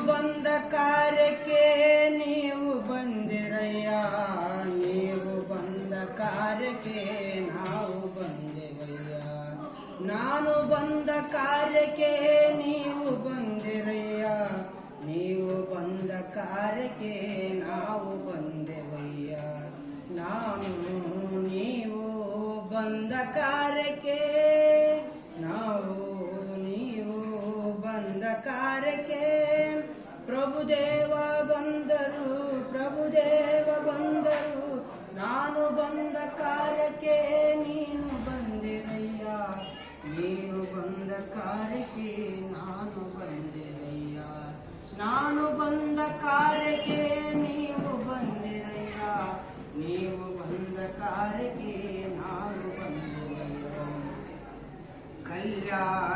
ಬಂದ ಕಾರ್ಯಕ್ಕೆ ನೀವು ಬಂದಿರಯ್ಯ, ನೀವು ಬಂದ ಕಾರ್ಯಕ್ಕೆ ನಾವು ಬಂದೆವಯ್ಯ. ನಾನು ಬಂದ ಕಾರ್ಯಕ್ಕೆ ನೀವು ಬಂದಿರಯ್ಯ, ನೀವು ಬಂದ ಕಾರ್ಯಕ್ಕೆ ನಾವು ಬಂದೆವಯ್ಯ. ನಾನು ನೀವು ಬಂದ ಕಾರ್ಯಕ್ಕೆ, ನಾವು ನೀವು ಬಂದ ಕಾರ್ಯಕ್ಕೆ. ಪ್ರಭುದೇವ ಬಂದರು, ಪ್ರಭುದೇವ ಬಂದರು, ನಾನು ಬಂದ ಕಾರ್ಯಕ್ಕೆ ನೀನು ಬಂದಿರಯ್ಯ, ನೀನು ಬಂದ ಕಾರ್ಯಕ್ಕೆ ನಾನು ಬಂದಿರಯ್ಯ. ನಾನು ಬಂದ ಕಾರ್ಯಕ್ಕೆ ನೀವು ಬಂದಿರಯ್ಯ, ನೀವು ಬಂದ ಕಾರ್ಯಕ್ಕೆ ನಾನು ಬಂದಿರಯ್ಯ. ಕಲ್ಯಾಣ